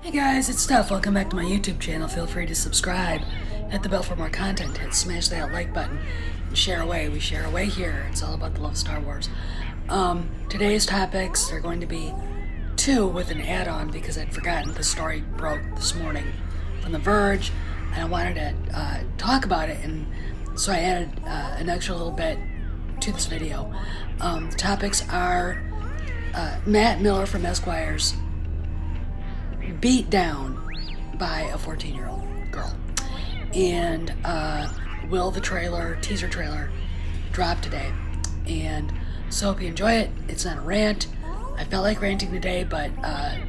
Hey guys, it's Steph. Welcome back to my YouTube channel. Feel free to subscribe, hit the bell for more content, smash that like button, and share away. We share away here. It's all about the love of Star Wars. Today's topics are going to be two with an add-on because I'd forgotten the story broke this morning from The Verge, and I wanted to talk about it, and so I added an extra little bit to this video. The topics are Matt Miller from Esquire's beat down by a 14-year-old girl, and will the teaser trailer drop today, and so hope you enjoy it. It's not a rant. I felt like ranting today, but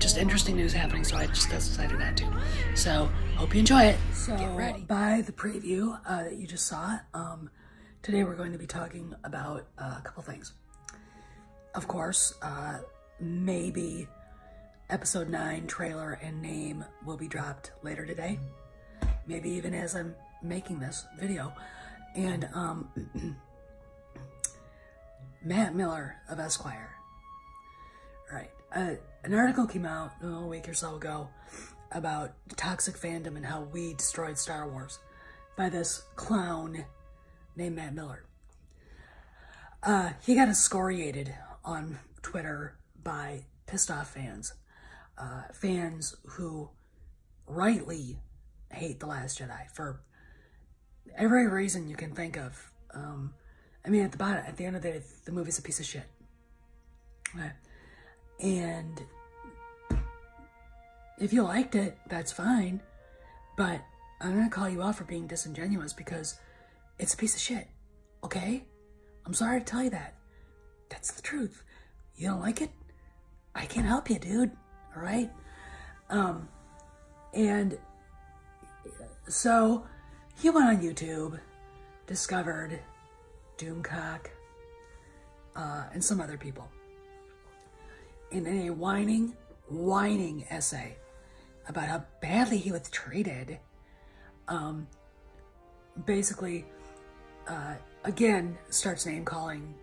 just interesting news happening, so I just decided not to. So hope you enjoy it. So get ready. By the preview that you just saw, today we're going to be talking about a couple things. Of course, maybe Episode 9 trailer and name will be dropped later today, maybe even as I'm making this video. And Matt Miller of Esquire. Right. An article came out a week or so ago about toxic fandom and how we destroyed Star Wars by this clown named Matt Miller. He got excoriated on Twitter by pissed off fans. Fans who rightly hate The Last Jedi for every reason you can think of. I mean, at the end of the day, the movie's a piece of shit. Okay. And if you liked it, that's fine. But I'm going to call you out for being disingenuous because it's a piece of shit. Okay? I'm sorry to tell you that. That's the truth. You don't like it? I can't help you, dude. All right? And so he went on YouTube, discovered Doomcock, and some other people. And in a whining essay about how badly he was treated, basically, again, starts name-calling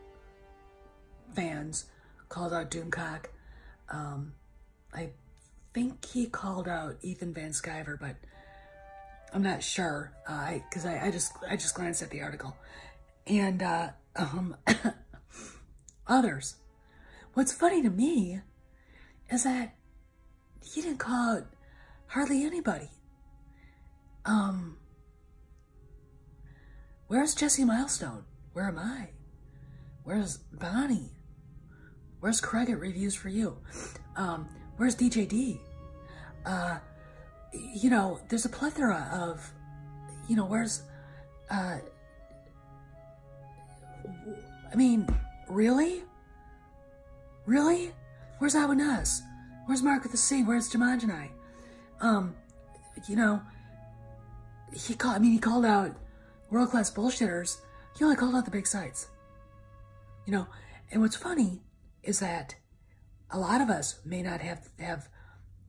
fans, called out Doomcock. I think he called out Ethan Van Sciver, but I'm not sure, because I just glanced at the article. And others. What's funny to me is that he didn't call out hardly anybody. Where's Jesse Milestone? Where am I? Where's Bonnie? Where's Craig at Reviews for You? Where's DJD? You know, there's a plethora of, you know, where's, I mean, really? Really? Where's Awanas? Where's Mark with the C? Where's Jumanjanai? You know, he called out world-class bullshitters. He only called out the big sites. You know, and what's funny is that a lot of us may not have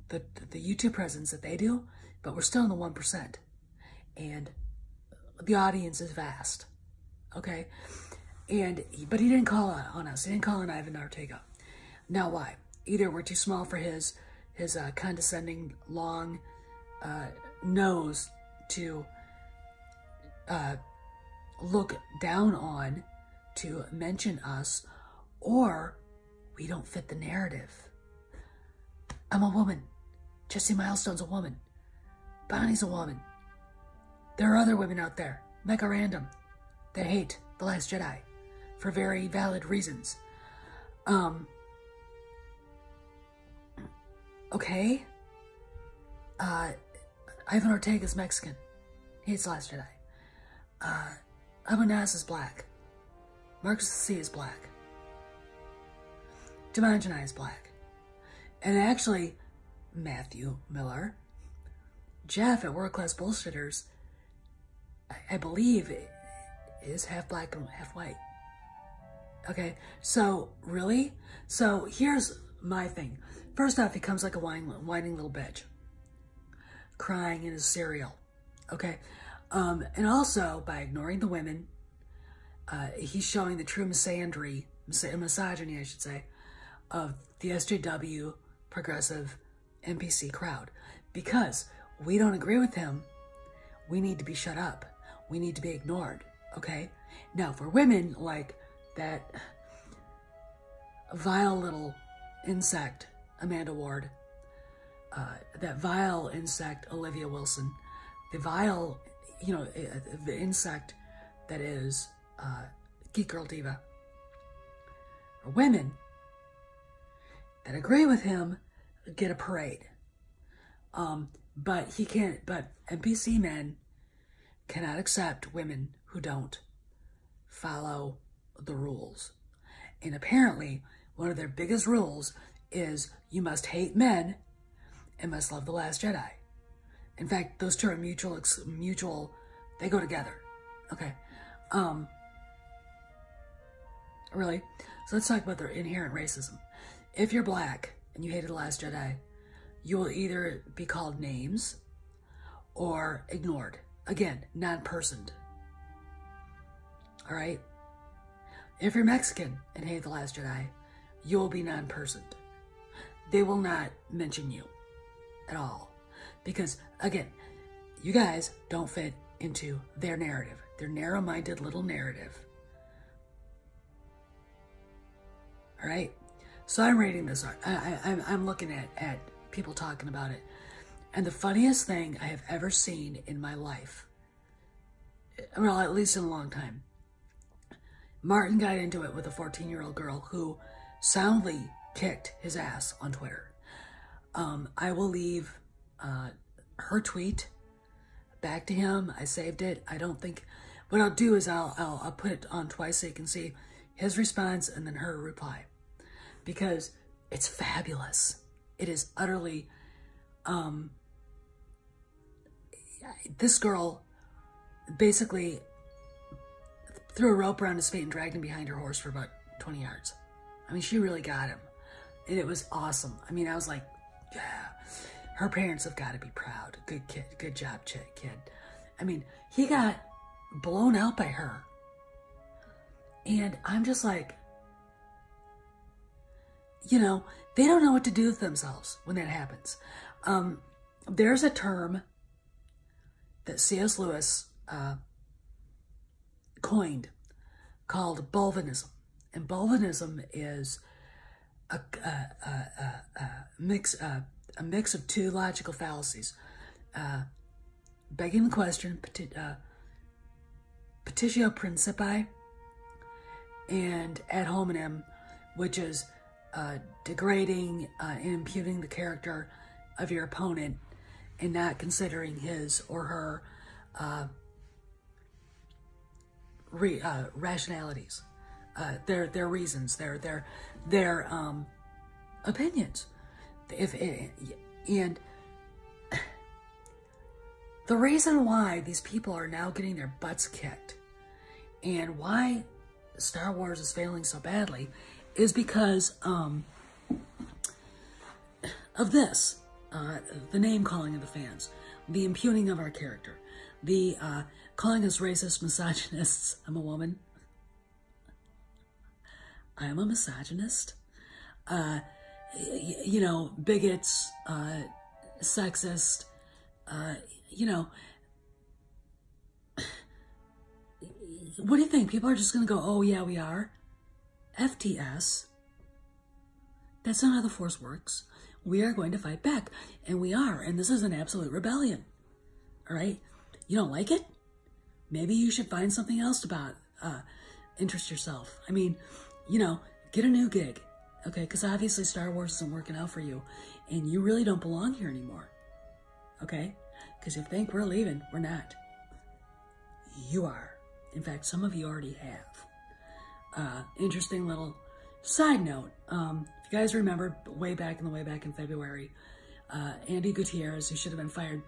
the YouTube presence that they do, but we're still in the 1%. And the audience is vast. Okay? But he didn't call on us. He didn't call on Ivan Ortega. Now why? Either we're too small for his condescending long nose to look down on, to mention us, or we don't fit the narrative. I'm a woman. Jesse Milestone's a woman. Bonnie's a woman. There are other women out there, mega random, that hate The Last Jedi for very valid reasons. Okay. Ivan Ortega's Mexican. He hates The Last Jedi. Awanas is black. Marcus C is black. Jumanjanai is black. And actually, Matthew Miller, Jeff at World Class Bullshitters, I believe is half black and half white. Okay, so really? So here's my thing. First off, he comes like a whining little bitch, crying in his cereal. Okay, and also by ignoring the women, he's showing the true misogyny, I should say, of the SJW progressive NPC crowd. Because we don't agree with him, we need to be shut up. We need to be ignored, okay? Now, for women like that vile little insect, Amanda Ward, that vile insect, Olivia Wilson, the vile, you know, the insect that is Geek Girl Diva, or women that agree with him get a parade. But he can't, but NPC men cannot accept women who don't follow the rules. And apparently, one of their biggest rules is you must hate men and must love The Last Jedi. In fact, those two are mutual, they go together. Okay. Really? So let's talk about their inherent racism. If you're black and you hated The Last Jedi, you will either be called names or ignored. Again, non-personed. All right? If you're Mexican and hate The Last Jedi, you will be non-personed. They will not mention you at all. Because, again, you guys don't fit into their narrative. Their narrow-minded little narrative. All right? So I'm reading this. I'm looking at people talking about it. And the funniest thing I have ever seen in my life, well, at least in a long time, Martin got into it with a 14-year-old girl who soundly kicked his ass on Twitter. I will leave her tweet back to him. I saved it. I don't think, what I'll do is I'll put it on twice so you can see his response and then her reply. Because it's fabulous. It is utterly, this girl basically threw a rope around his feet and dragged him behind her horse for about 20 yards. I mean, she really got him. And it was awesome. I mean, I was like, yeah, her parents have got to be proud. Good kid, good job, kid. I mean, he got blown out by her. And I'm just like, you know, they don't know what to do with themselves when that happens. There's a term that C.S. Lewis coined called Bulvinism. And Bulvinism is a mix of two logical fallacies. Begging the question, petitio principii, and ad hominem, which is degrading and impugning the character of your opponent and not considering his or her rationalities, their reasons, their opinions. And the reason why these people are now getting their butts kicked and why Star Wars is failing so badly is because of this, the name calling of the fans, the impugning of our character, the calling us racist misogynists. I'm a woman. I'm a misogynist. You know, bigots, sexist, you know. What do you think? People are just going to go, oh, yeah, we are? FTS. That's not how the Force works. We are going to fight back. And we are. And this is an absolute rebellion. All right? You don't like it? Maybe you should find something else about interest yourself. I mean, you know, get a new gig. Okay? Because obviously Star Wars isn't working out for you. And you really don't belong here anymore. Okay? Because if you think we're leaving, we're not. You are. In fact, some of you already have. Interesting little side note. If you guys remember way back in February, Andy Gutierrez, who should have been fired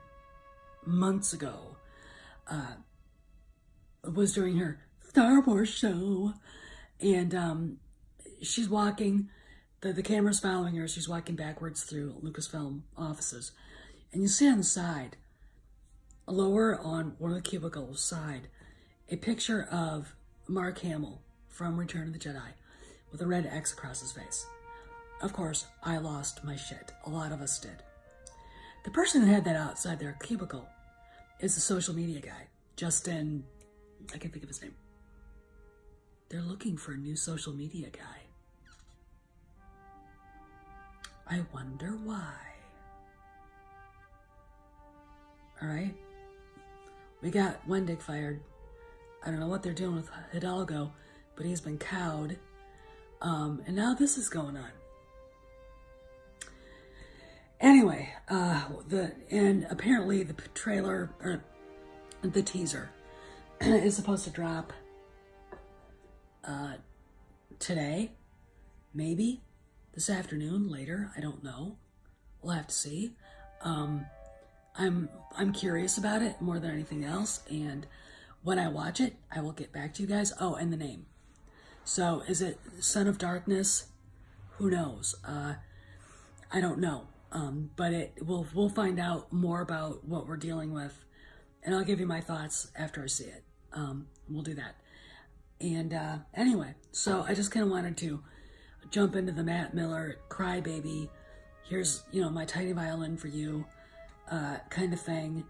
months ago, was doing her Star Wars show. And she's walking, the camera's following her. She's walking backwards through Lucasfilm offices. And you see on the side, lower on one of the cubicles side, a picture of Mark Hamill from Return of the Jedi with a red X across his face. Of course, I lost my shit. A lot of us did. The person who had that outside their cubicle is the social media guy, Justin, I can't think of his name. They're looking for a new social media guy. I wonder why. All right. We got Wendig fired. I don't know what they're doing with Hidalgo, but he's been cowed. And now this is going on. Anyway, and apparently the trailer, or the teaser, is supposed to drop today, maybe this afternoon, later, I don't know. We'll have to see. I'm curious about it more than anything else, and when I watch it, I will get back to you guys. Oh, and the name. So, is it Son of Darkness? Who knows? I don't know. But we'll find out more about what we're dealing with, and I'll give you my thoughts after I see it. We'll do that. And anyway, so I just kind of wanted to jump into the Matt Miller crybaby, here's, my tiny violin for you, kind of thing.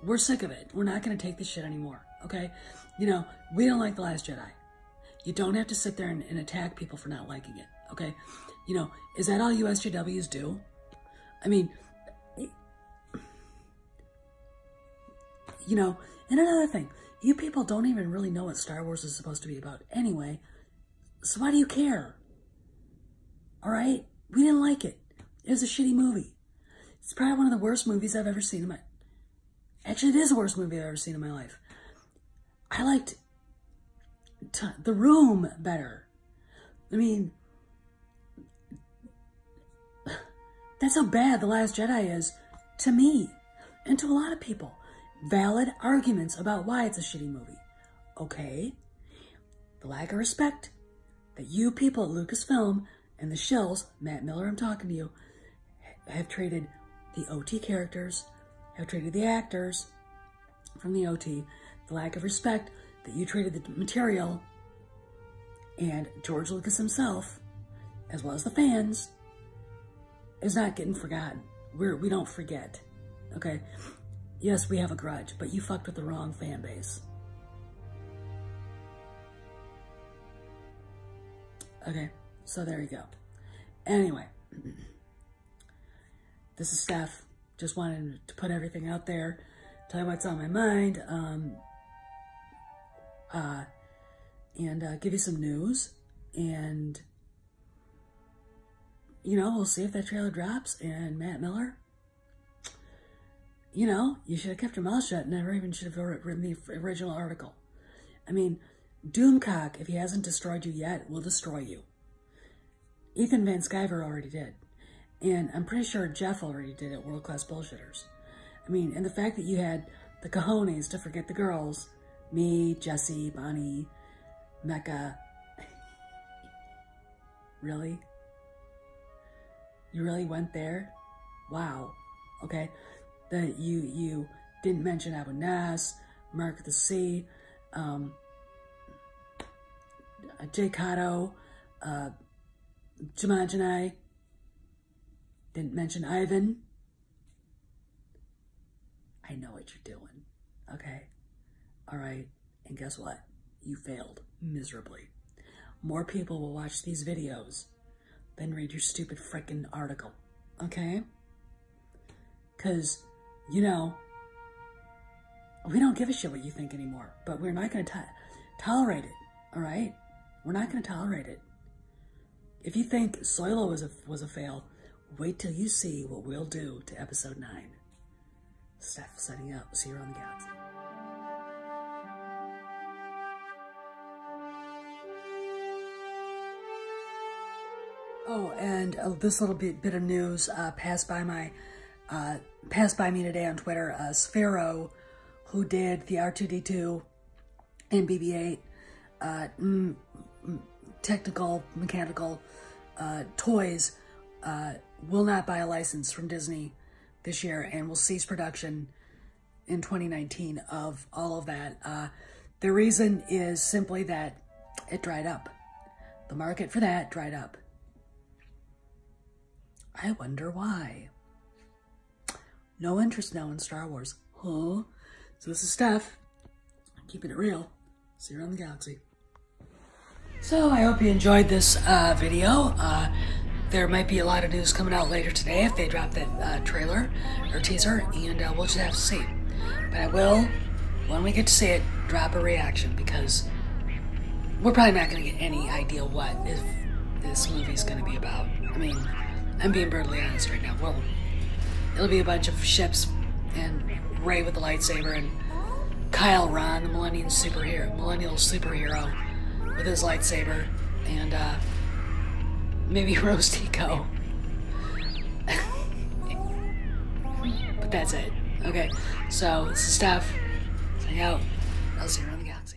We're sick of it. We're not going to take this shit anymore, okay? We don't like The Last Jedi. You don't have to sit there and attack people for not liking it, okay? Is that all you SJWs do? I mean, and another thing, you people don't even really know what Star Wars is supposed to be about anyway, so why do you care? All right? We didn't like it. It was a shitty movie. It's probably one of the worst movies I've ever seen in my... Actually, it is the worst movie I've ever seen in my life. I liked The Room better. I mean, that's how bad The Last Jedi is to me and to a lot of people. Valid arguments about why it's a shitty movie. Okay? The lack of respect that you people at Lucasfilm and the shills, Matt Miller, I'm talking to you, have treated the OT characters, have treated the actors from the OT, the lack of respect that you treated the material and George Lucas himself, as well as the fans, is not getting forgotten. We don't forget, okay? Yes, we have a grudge, but you fucked with the wrong fan base. Okay, so there you go. Anyway, this is Steph. Just wanted to put everything out there, tell you what's on my mind, and give you some news. And, we'll see if that trailer drops. And Matt Miller, you should have kept your mouth shut and never even should have written the original article. I mean, Doomcock, if he hasn't destroyed you yet, will destroy you. Ethan Van Sciver already did. And I'm pretty sure Jeff already did it, World Class Bullshitters. I mean, and the fact that you had the cojones to forget the girls, me, Jesse, Bonnie, Mecca. Really? You really went there? Wow. Okay. That you didn't mention Abu Nas, Mark the Sea, Jay Cotto, Jumanjanai. Didn't mention Ivan. I know what you're doing, okay? All right, and guess what? You failed miserably. More people will watch these videos than read your stupid frickin' article, okay? Because, we don't give a shit what you think anymore, but we're not going to tolerate it, all right? We're not going to tolerate it. If you think Solo was a fail, wait till you see what we'll do to episode 9. Steph setting up. See you on the galaxy. Oh, and this little bit of news passed by me today on Twitter. Sphero, who did the R2-D2 and BB-8 technical, mechanical toys, will not buy a license from Disney this year and will cease production in 2019 of all of that. The reason is simply that it dried up. The market for that dried up. I wonder why. No interest now in Star Wars. Huh? So this is Steph. Keeping it real. See you around the galaxy. So I hope you enjoyed this video. There might be a lot of news coming out later today if they drop that trailer or teaser, and we'll just have to see. But I will, when we get to see it, drop a reaction, because we're probably not going to get any idea what if this movie's going to be about. I mean, I'm being brutally honest right now. Well, it'll be a bunch of ships and Rey with the lightsaber and Kyle Ron, the millennial superhero with his lightsaber, and maybe Rose Tico. But that's it. Okay, so this is Steph. Signing out. I'll see you around the galaxy.